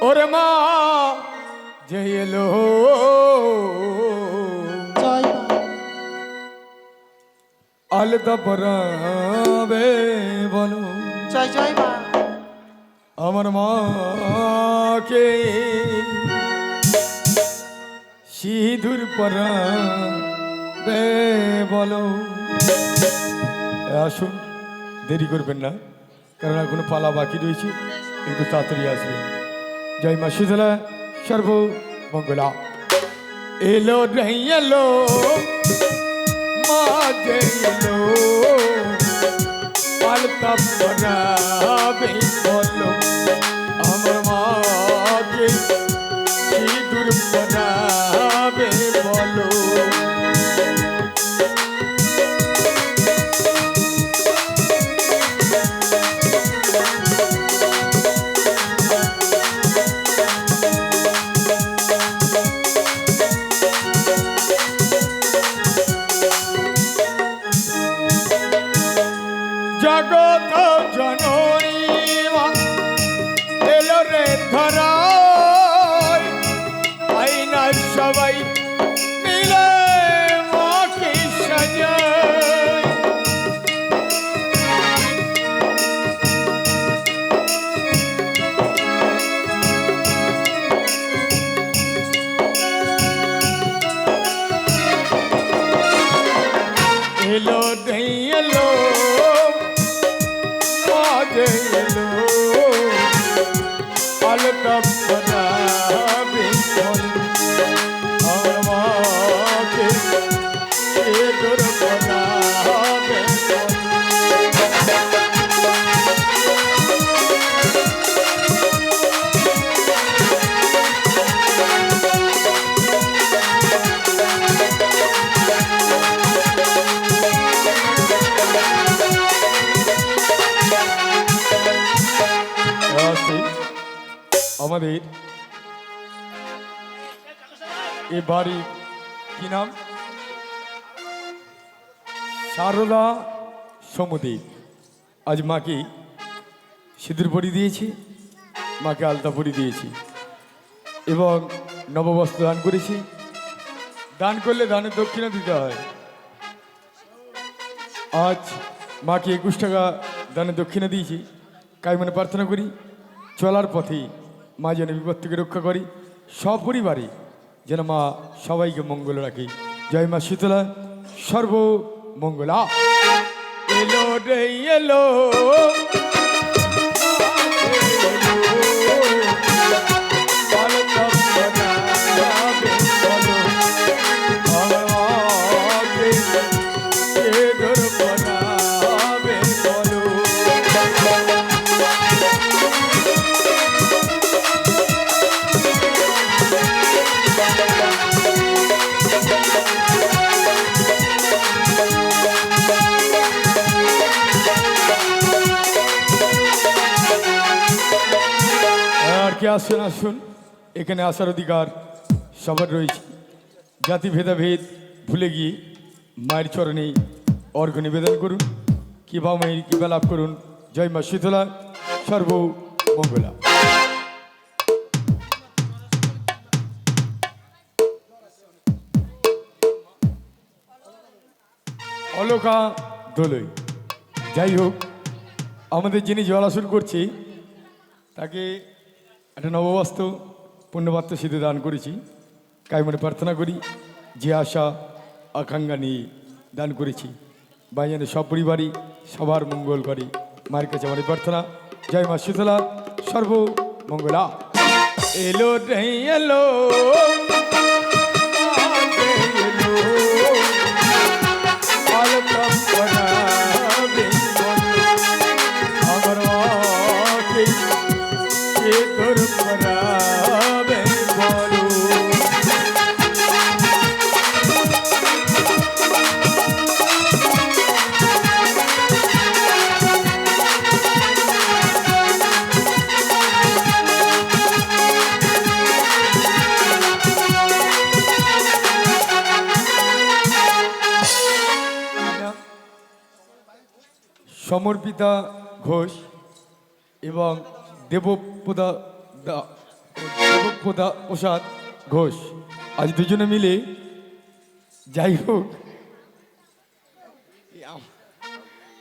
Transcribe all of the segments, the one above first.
ওরে মা যে এলো জয় মা। আলতা পরাবে বলো জয় জয় মা। আমার মাকে সিঁদুর পরাবে বলো। আসুন, দেরি করবেন না, কারণ এখনো পালা বাকি রয়েছে, একটু তাড়াতাড়ি আসবেন। জয় মা শীতলা সর্বমঙ্গলা। এলো রে এলো মা যে এলো পালতা পরাবে বলো আমার মাকে সিঁদুর পরাবে বলো। জগত জননী মা এলো রে ধরায়, আইনা সবাই মিলে মাকে সাজায়। এলো রে এলো এলো আলতা পরাবে বলো আমার মাকে সিঁদুর পরাবে বলো। আমাদের এ বাড়ির কি নাম? সারদা সমুদ্র। আজ মাকে সিঁদুর পরি দিয়েছি, মাকে আলতা পরি দিয়েছি এবং নববস্ত্র দান করেছি। দান করলে দানের দক্ষিণা দিতে হয়। আজ মাকে 21 টাকা দানের দক্ষিণা দিয়েছি। কাই মনে প্রার্থনা করি চলার পথে মা যেন বিপদ থেকে রক্ষা করি, সপরিবারে যেন মা সবাইকে মঙ্গল রাখে। জয় মা শীতলা সর্বমঙ্গলা। এলো রে এলো আসুন আসুন, এখানে আসার অধিকার সবার রয়েছে। জাতি ভেদাভেদ ভুলে গিয়ে মায়ের চরণে অর্ঘ্য নিবেদন করুন, কিবা মায়ের কিবা লাভ করুন। জয় মা শীতলা সর্বমঙ্গলা। অলোকা দোলই। যাই হোক, আমাদের যিনি জলাসন করছে তাকে একটা নববস্ত্র পুণ্যবার্তা সিদ্ধি দান করেছি। কাই মনে প্রার্থনা করি যে আশা আকাঙ্ক্ষা নিয়ে দান করেছি যেন সব পরিবারই সবার মঙ্গল করে। মায়ের কাছে আমার প্রার্থনা। জয় মা শীতলা সর্বমঙ্গলা। এলো রে এলো আমার মাকে সিঁদুর পরাবে বলো। সমর্পিতা ঘোষ এবং দেবপ্রদা প্রসাদ ঘোষ। আজ দুজনে মিলে যাই হোক,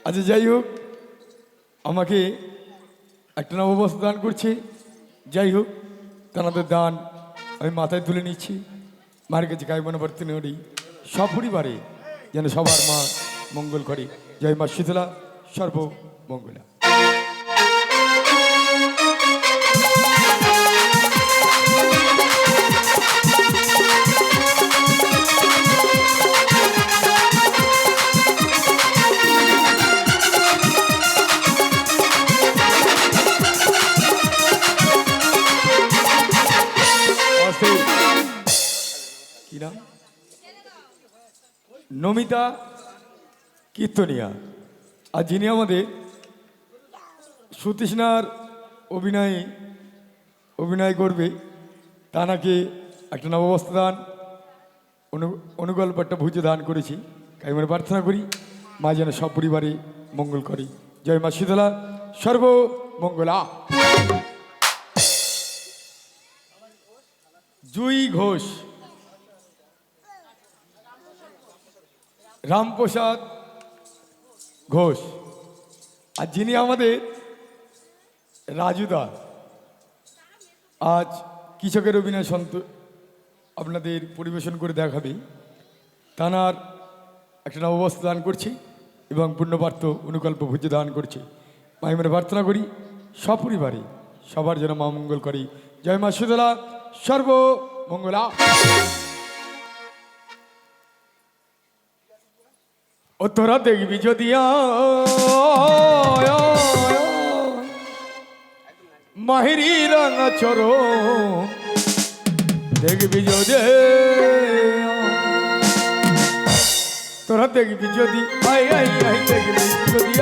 আচ্ছা যাই হোক, আমাকে একটা নববস্ত্র দান করছে। যাই হোক, তাদের দান আমি মাথায় তুলে নিচ্ছি। মায়ের কাছে কায়মনে প্রার্থনা করি সপরিবারে যেন সবার মা মঙ্গল করে। জয় মা শীতলা সর্বমঙ্গলা। কি নাম? নমিতা কীর্তনিয়া। আর যিনি আমাদের সুতৃষ্ণার অভিনয় করবে, তা নাকি একটা নববস্ত্র দান, অনুকল্প একটা ভুজে দান করেছি। কাইমানে প্রার্থনা করি মা যেন সব পরিবারে মঙ্গল করি। জয় মা শীতলা সর্বমঙ্গলা। জুই ঘোষ, রামপ্রসাদ ঘোষ। আর যিনি আমাদের রাজুদা, আজ কৃষকের অভিনয় আপনাদের পরিবেশন করে দেখাবে, তানার একটা নববস্ত্র দান করছি এবং পুণ্যপার্থ অনুকল্প ভুজে দান করছি। মাইমের প্রার্থনা করি সপরিবারে সবার যেন মা মঙ্গল করি। জয় মা শীতলা সর্বমঙ্গলা। ও তোরা দেখবি যদি মাহিরি রাঙা চরো, দেখবি যদি তোরা দেখবি যদি দেখবি যদি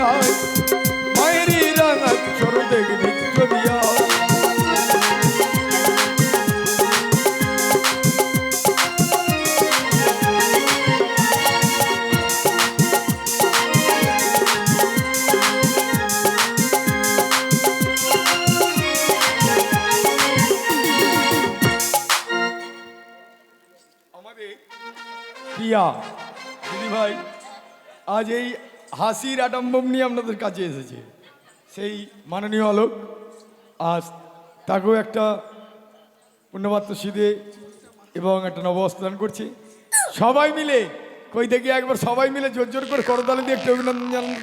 মাহিরি রাঙা চরো, দেখবি যদি প্রিয়া দিদি ভাই আজ এই হাসির আডম্বম নিয়ে আপনাদের কাছে এসেছে। সেই মাননীয় আলোক আজ তাকেও একটা পুণ্যপাত্র সিধে এবং একটা নববস্ত্র দান করছে। সবাই মিলে কই দেখি একবার সবাই মিলে জোর জোর করে করতালি দিয়ে একটা অভিনন্দন জানান।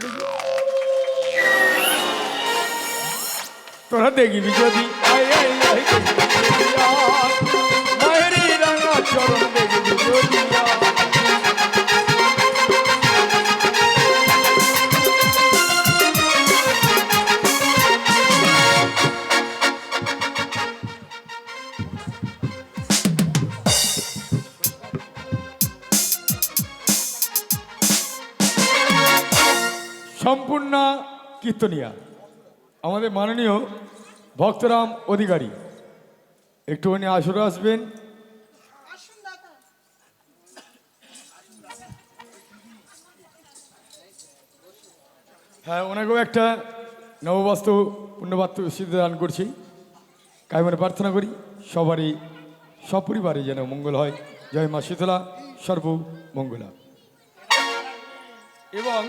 তোরা দেখবি যদি মায়েরি রাঙা চরণ, দেখবি যদি সম্পূর্ণ কীর্তনিয়া আমাদের মাননীয় ভক্তরাম অধিকারী, একটুখানি আসরে আসবেন। হ্যাঁ, ওনাকেও একটা নববস্ত্র পুণ্যপাত্র সিদ্ধ দান করছি। কায়মনে প্রার্থনা করি সবারই সপরিবারে যেন মঙ্গল হয়। জয় মা শীতলা সর্বমঙ্গলা। এবং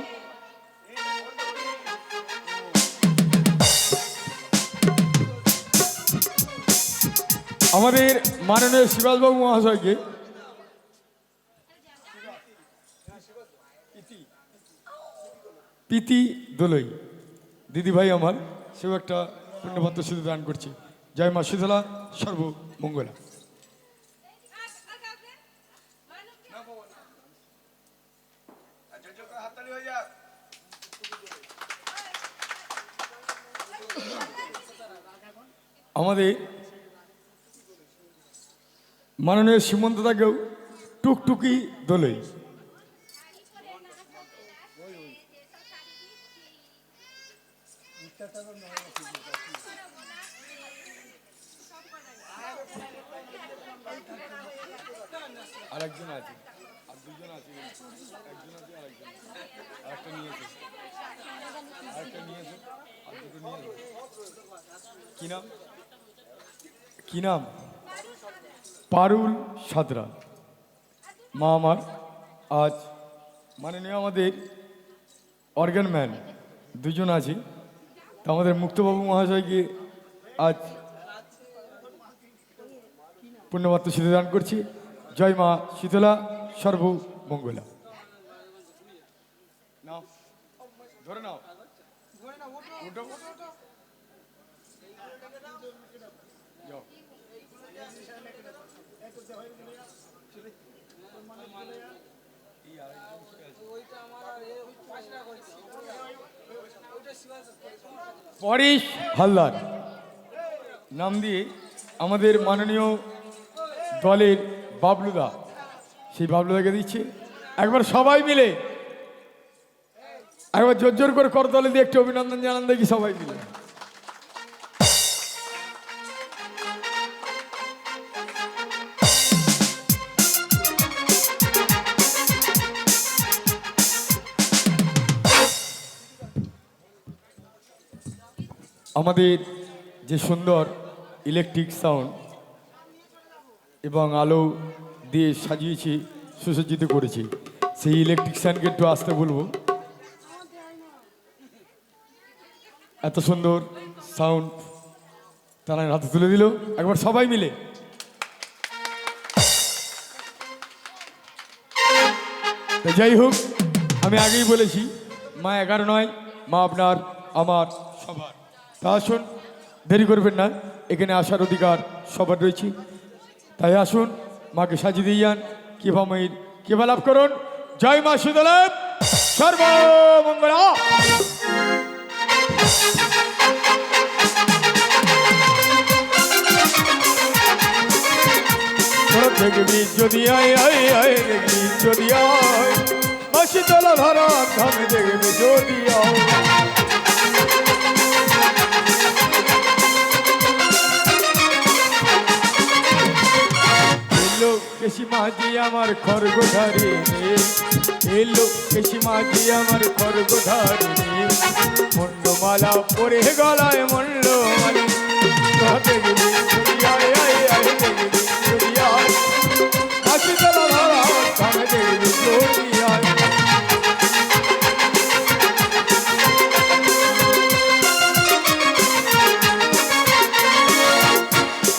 আমাদের মাননীয় শিবাসবাবু মহাশয়কে প্রীতি দোলই দিদি ভাই আমার, সেও একটা পুণ্যপাত্র সিদ্ধ দান করছে। জয় মা শীতলা সর্বমঙ্গলা। আমাদের মাননীয় সীমন্ত দাকেও টুকটুকি দোলই। আরেকজন আছে, আর দুজন আছে, একজন আছে আরেকজন, আরেকটা নিয়েছে, আরেকটা নিয়েছে, আর দুটো নিয়েছে। কি নাম কি নাম? পারুল সাদরা। মা আমার আজ মাননীয় আমাদের অর্গান ম্যান দুজন আছে, তা আমাদের মুক্তবাবু মহাশয়কে আজ পুণ্যবার্তা শীতে দান করছি। জয় মা শীতলা সর্বমঙ্গলা। নাও, ধরে নাও। উঠো। যাও। পরেশ হালদার নাম দিয়ে আমাদের মাননীয় দলের বাবলুদা, সেই বাবলুদাকে দিচ্ছে। একবার সবাই মিলে একবার জোর জোর করে করতালি দিয়ে একটু অভিনন্দন জানান দেখি সবাই মিলে। আমাদের যে সুন্দর ইলেকট্রিক সাউন্ড এবং আলো দিয়ে সাজিয়েছি, সুসজ্জিত করেছি, সেই ইলেকট্রিশিয়ানকে একটু আসতে বলবো। এত সুন্দর সাউন্ড তারা হাতে তুলে দিল, একবার সবাই মিলে। যাই হোক, আমি আগেই বলেছি মা 11 নয়, মা আপনার আমার সবার। তা আসুন, দেরি করবেন না, এখানে আসার অধিকার সবার রয়েছে। তাই আসুন, মাকে সাজিয়ে দিয়ে যান, কৃপাময়ীর কৃপা লাভ করুন। জয় মা শীতলা সর্বমঙ্গলা। দেখবি যদি আয় দেখবি যদি আয়, মা শীতলা ধরা ধামে দেখবি যদি আয়। কেশি মাঝি আমার খড়গ ধারিণী, এলো কেশি মাঝি আমার খড়গ ধারিণী, মুন্ডমালা পরে গলায় মুন্ডমালি। দেখবি যদি আয় দেখবি যদি আয়, হাসি তোলা ধরা ধামে দেখবি যদি আয়।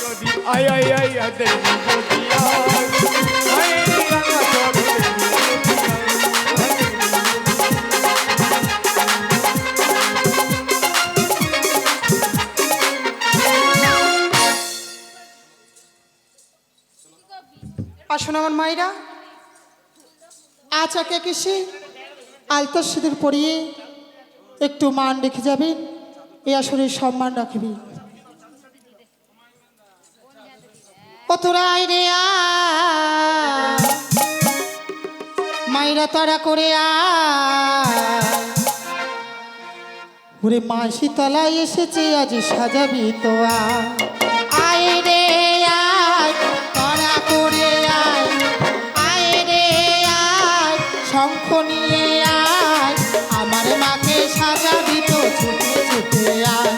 যদি আয় দেখবি যদি আসুন আমার মায়েরা, আজ একে এসে আলতা সিঁদুর পরিয়ে একটু মান রেখে যাবেন, এই আসরে সম্মান রাখবি। তোরাই রে মায়েরা তারা করে ওরে মা শীতলায় এসেছে আজ সাজাবি তো আয় রে আয়, তারা করে আয় রে আয়, শঙ্খ নিয়ে আয়, আমার মাকে সাজাবি তো ছুটে ছুটে আয়।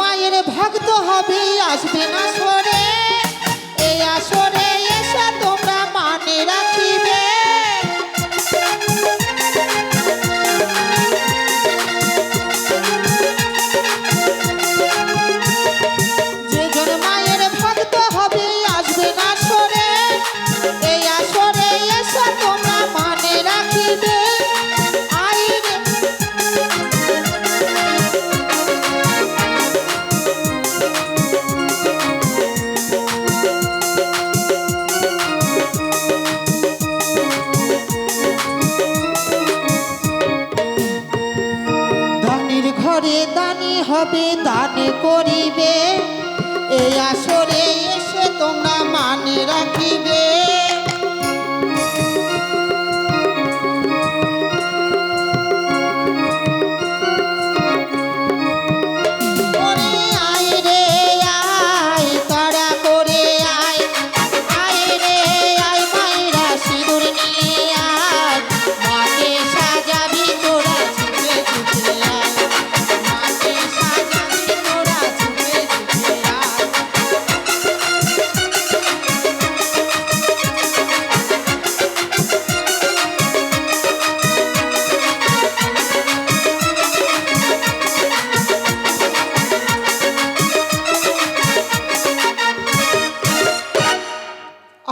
মায়ের ভক্ত হবে আসবে না সরে, এই আসরে এসে তোমরা মানে রাখিবে। যে জন মায়ের ভক্ত হবে আসবে না সরে, এই আসরে এসে তোমরা মানে রাখিবে। হবে দান করিবে এই আসরে এসে তোমরা মানে রাখিবে ওরে আয় রে আয় তাড়া করে আয় আয় রে আয় মায়েরা সিঁদুর নিয়ে আয় মাকে সাজাবি তোরা ছুটে ছুটে আয় মাকে সাজাবি তোরা ছুটে ছুটে আয়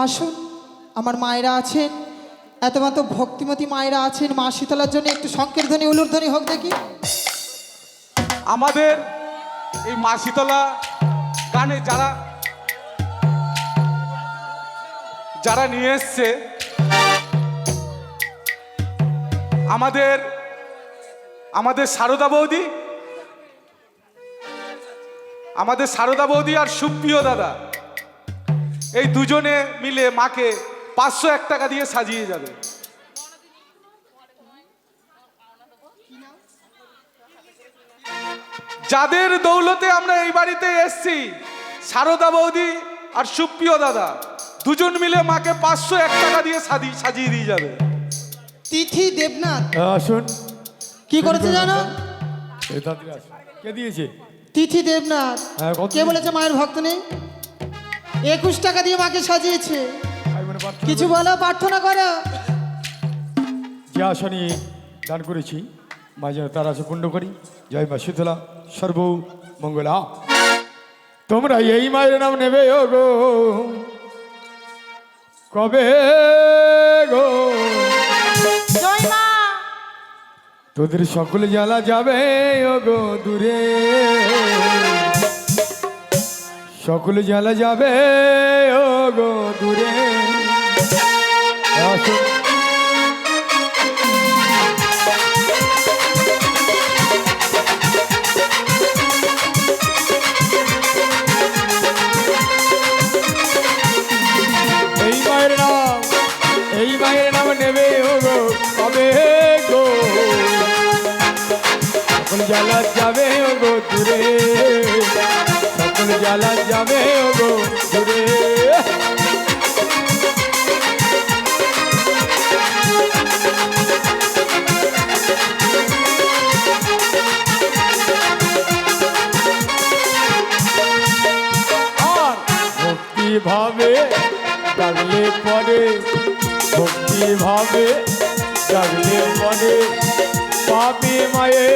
আসুন আমার মায়েরা আছেন এত মাত্র ভক্তিমতী মায়েরা আছেন মা শীতলার জন্য একটু সংকীর্তনী উলুধ্বনি হোক দেখি আমাদের এই মা শীতলা গানে যারা নিয়ে এসছে আমাদের সারদা বৌদি আর সুপ্রিয় দাদা এই দুজনে মিলে মাকে 501 টাকা দিয়ে সাজিয়ে যাবে। যাদের দৌলতে আমরা এই বাড়িতে এসছি সারদা বৌদি আর সুপ্রিয় দাদা দুজন মিলে মাকে 501 টাকা দিয়ে সাজিয়ে দিয়ে যাবে। তিথি দেবনাথ আসুন। কি করেছে জানো এই তাড়াতাড়ি আসুন। কে দিয়েছে? তিথি দেবনাথ হ্যাঁ, কত কে বলেছে মায়ের ভক্ত নেই 21 টাকা দিয়ে মাকে সাজিয়েছে ভাই বোনে প্রার্থনা কিছু করি। বলো প্রার্থনা করো যে আসনে দান করেছি মা যেন তার আশা পূর্ণ করি। জয় মা শীতলা সর্ব মঙ্গলা। তোমরা এই মায়ের নাম নেবে ও গো কবে গো জয় মা তোদের সকলে জ্বালা যাবে ও গো দূরে সকলে জ্বালা যাবে ও গো দূরে। আসুন। এই মায়ের নাম নেবে ও গো কবে গো সকল জ্বালা যাবে ও গো দূরে সকল জ্বালা যাবে ও গো দূরে। আর ভক্তি ভাবে ডাকলে পরে ভক্তি ভাবে ডাকলে পরে পাপি মায়ে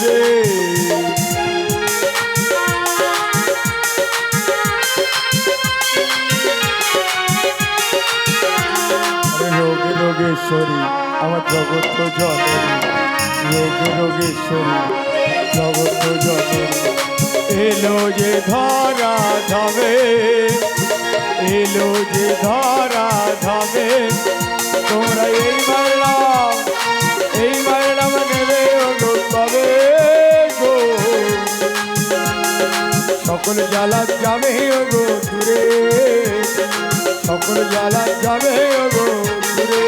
রে রোগে রোগেশ্বরী আমার জগৎ জননী রোগে রোগেশ্বরী জগৎ জননী এলো যে ধরা ধামে এলো যে ধরা ধামে তোমরা এই মারলাম নেবে ও গো কবে গো সকল জ্বালা যাবে ও গো দূরে সকল জ্বালা যাবে ও গো দূরে।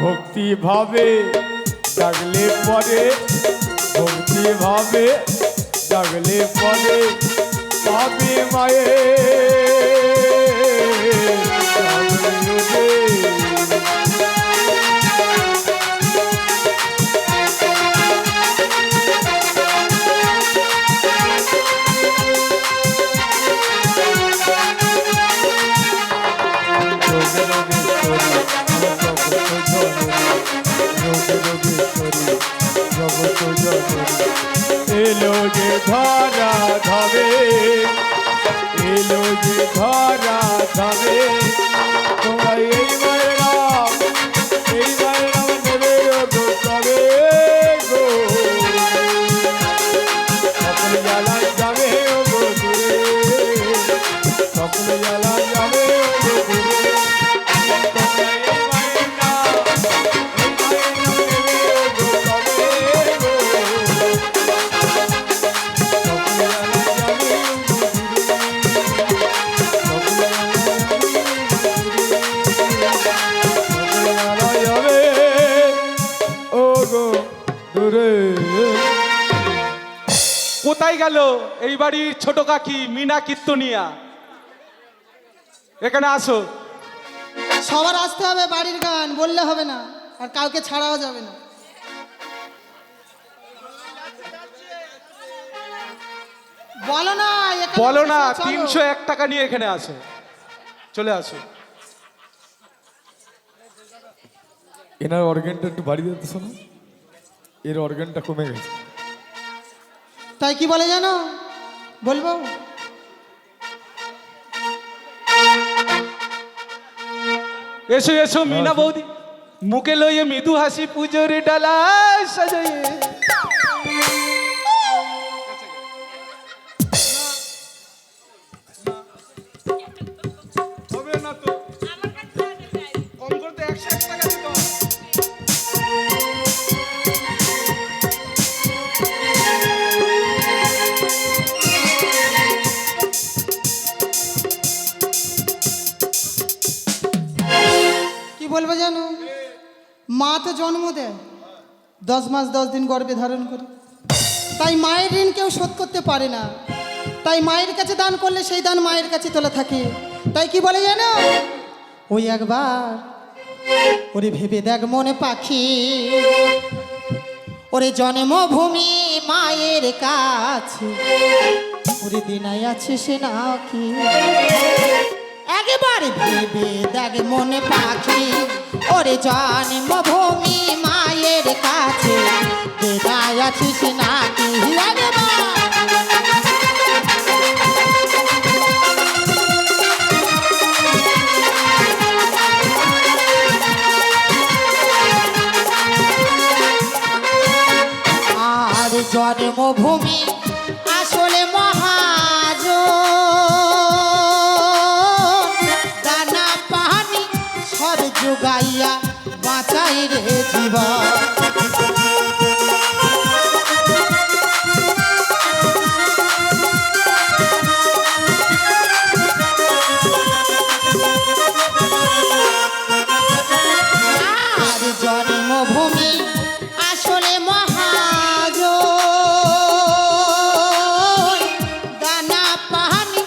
ভক্তি ভাবে ডাকলে পরে ভক্তি ভাবে ডাকলে পরে পাবে মায়ে এলো যে ধরা ধবে এলো যে গেল এই বাড়ির ছোট কাকি মিনা কীর্তনিয়া, এখানে আসো। সবার আসতে হবে, বাড়ির গান বললে হবে না, আর কাউকে ছাড়াও যাবে না। বলো না, এখানে বলো না, চলো। 301 টাকা নিয়ে এখানে আসো, চলে আসো। এনার অর্গানটা একটু বাড়ি দিতে শোনো, এর অর্গানটা কমে গেছে। তাই কি বলে জানো, বলবো? এসো এসো মিনা বৌদি, মুখে লইয়ে মৃদু হাসি পুজোর ডালা সাজাইয়ে। হবে না তো, কম করতে 101 টাকা দিতে হবে। কি বলবো জানো, মা তো জন্ম দেয়, 10 মাস 10 দিন গর্ভে ধারণ করে, তাই মায়ের ঋণ কেউ শোধ করতে পারে না। তাই মায়ের কাছে দান করলে সেই দান মায়ের কাছে তোলা থাকে। তাই কি বলে জানো, ওই একবার ওরে ভেবে দেখ মনে পাখি, ওরে জন্মভূমি মায়ের কাছে, ওরে দিনাই আছে সে নাকি। একবার ভেবে দেখ মনে পাখি, ওরে জন্মভূমি মায়ের কাছে, দিনাই আছিস নাকি। আর জন্মভূমি আসলে মহাজ, দানা পানি সব যোগাইয়া বাঁচাই রে জীবন। আর জন্মভূমি আসলে মহাজ, দানা পানি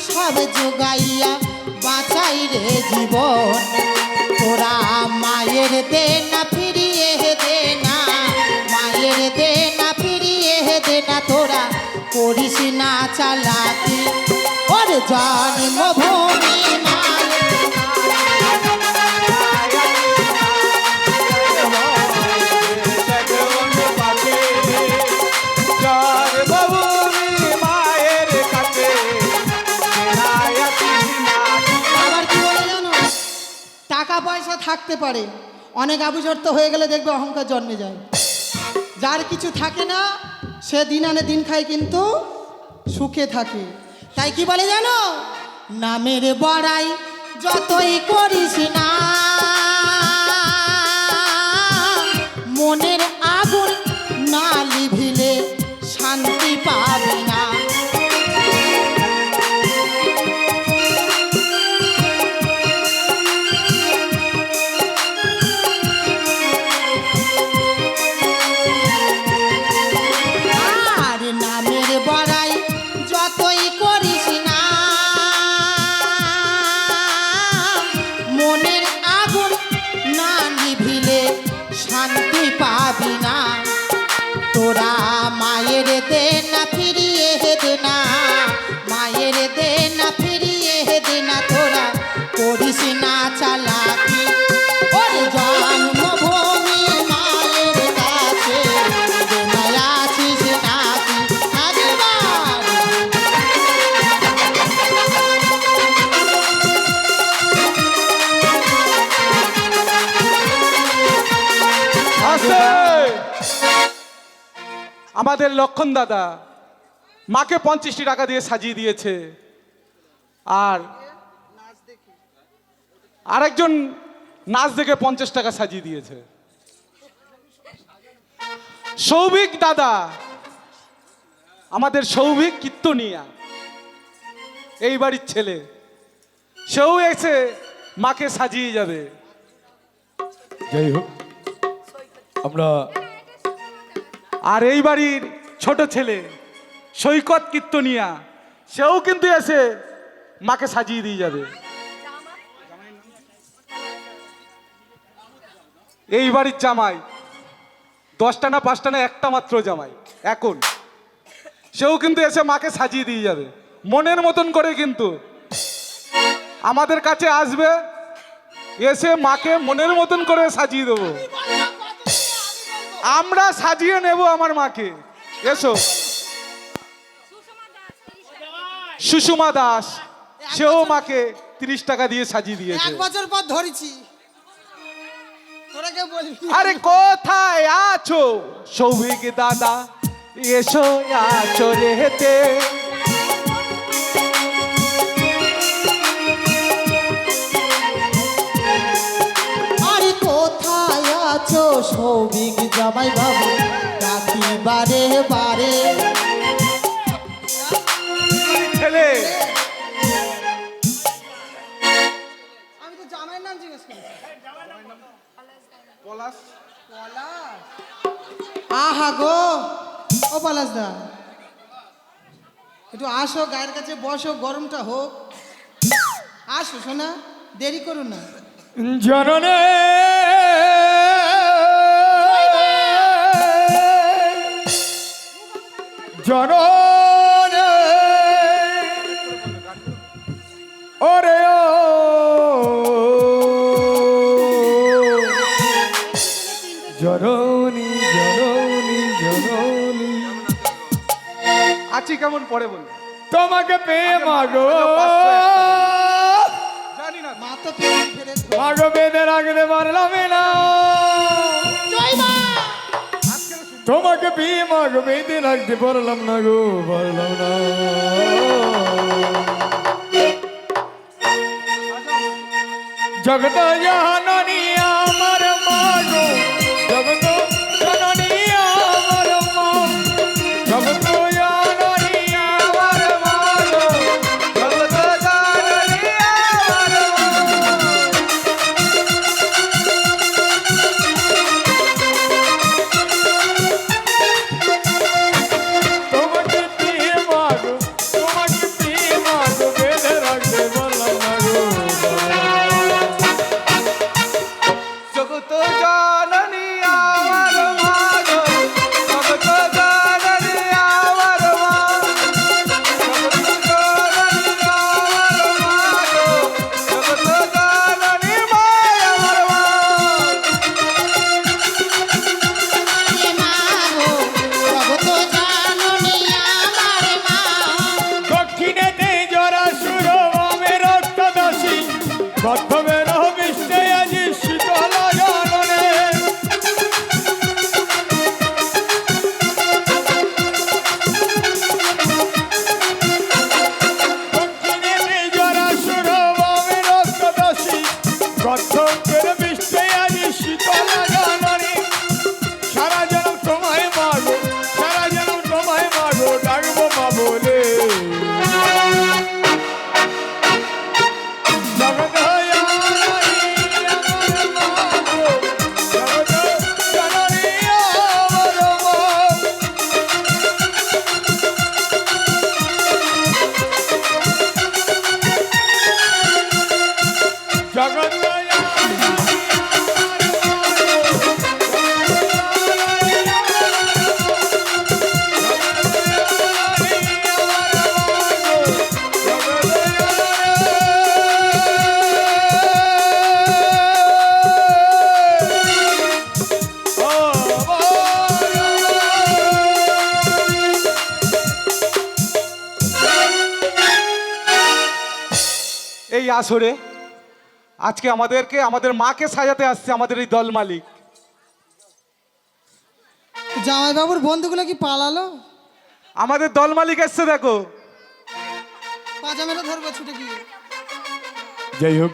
সব যোগাইয়া বাঁচাই রে জীবন। তোরা মায়ের দে না ফিরিয়ে দে না, মায়ের দে না ফিরিয়ে দে না, তোরা করিস না চালাকি। ওর জন্মভূমি টাকা পয়সা থাকতে পারে, অনেক আবুঝর্ত হয়ে গেলে দেখবে অহংকার জন্মে যায়। যার কিছু থাকে না সে দিন আনে দিন খায় কিন্তু সুখে থাকে। তাই কি বলে জানো, নামের বড়াই যতই করিস না, মনের আগুন না লিভিলে শান্তি পাবি না। শান্তি পাবি না, তোরা মায়ের দে না ফিরিয়ে দে না, মায়ের দে না ফিরিয়ে দে না, তোরা করিস না চালাকি। ওরে জন্মভূমি মায়ের কাছে, দিনাই আছিস নাকি। আমাদের লক্ষণ দাদা মাকে 50টি টাকা দিয়ে সাজিয়ে দিয়েছে, আর আরেকজন নাচ দেখে 50 টাকা সাজিয়ে দিয়েছে। সৌভিক দাদা, আমাদের সৌভিক কীর্তনিয়া, এই বাড়ির ছেলে, সেও এসে মাকে সাজিয়ে যাবে। যাই হোক, আমরা আর এই বাড়ির ছোট ছেলে সৈকত কীর্তনিয়া, সেও কিন্তু এসে মাকে সাজিয়ে দিয়ে যাবে। এই বাড়ির জামাই 10টা না 5টা না একটা মাত্র জামাই এখন, সেও কিন্তু এসে মাকে সাজিয়ে দিয়ে যাবে মনের মতন করে। কিন্তু আমাদের কাছে আসবে, এসে মাকে মনের মতন করে সাজিয়ে দেবো, আমরা সাজিয়ে নেব আমার মাকে। এসো। সুষমা দাস, সেও মাকে 30 টাকা দিয়ে সাজিয়ে দিয়েছে। 1 বছর পর ধরেছি, তোরা কেউ বলবি? আরে কোথায় আছো সৌভিক দাদা, এসো আছো রেতে। আরে কোথায় আছো সৌভিক জামাই বাবু, ডাকি বারে বারে। ছেলে, আমি তো জামাইয়ের নাম জিজ্ঞেস করি। পলাশ। আহা গো, ও পলাশ দা, একটু আসো, গায়ের কাছে বসো, গরমটা হোক। আসো শোনা, দেরি করো না। জননে জননে ওরে ও জননী জননী জননী, আছি কেমন পরে বল। তোমাকে পেয়ে মাগো, জানি না। মা তো পেয়ে ফেলে মাগো বেঁধে রাখতে পারলাম না, তোমাকে পেয়ে মাগো বেঁধে রাখতে পারলাম না গো, পারলাম না। জগত জাননী আমার মাগো, জগত জাননী আমার মা, জগত জাননী আমার মাগো, জগত জাননী আমার মা। তোমাকে পেয়ে মাগো, তোমাকে পেয়ে মাগো বেঁধে রাখতে পারলাম না গো, জগত জননী আমার মা গো, জগত জননী আমার মা, জগত জননী আমার মা গো, জগত জননী মা আমার মা। দক্ষিণেতে জরাসুর বামে রক্তদাসী, বদ্ধবের বিশ্বে আজি শীতল জননে। দক্ষিণেতে জরাসুর বামে রক্তদাসী, বদ্ধবের বিশ্বে আজি শীতল জননী। সারা জনম তোমায় মাগো, সারা জনম তোমায় মাগো, ডাকবো মা বলে। জগত জননী আমার মাগো, জগত জননী আমার মা। জগত এই আসরে আজকে আমাদেরকে, আমাদের মাকে সাজাতে আসছে আমাদের এই দল মালিক। জামাই বাবুর বন্ধুগুলো কি পালালো? আমাদের দল মালিক এসছে দেখো। পাজামেরা ধরবো ছুটে গিয়ে। যাই হোক,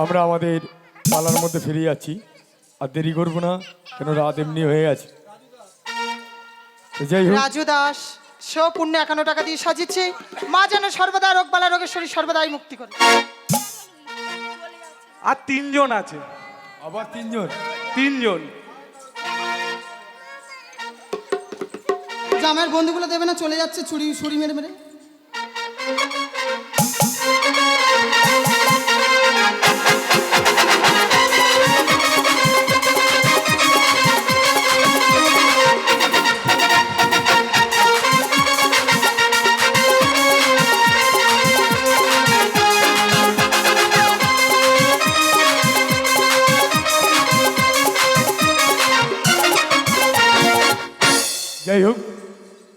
আমরা আমাদের পালার মধ্যে ফিরে যাচ্ছি, আর দেরি করবো না, কেন রাত এমনি হয়ে গেছে। তো যাই হোক, রাজু দাস সেও পুণ্য 51 টাকা দিয়ে সাজিয়েছে, মা যেন সর্বদা রোগ বালা রোগের শরীর সর্বদাই মুক্তি করে। আর 3 জন আছে, আবার 3 জন। 3 জন। জামাইয়ের বন্ধুগুলো দেবে না, চলে যাচ্ছে ছুরি ছুরি মেরে মেরে। যাই হোক,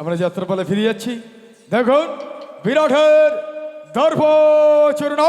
আমরা যাত্রাপালা ফিরে যাচ্ছি। দেখুন বিরাটের দর্প চূর্ণ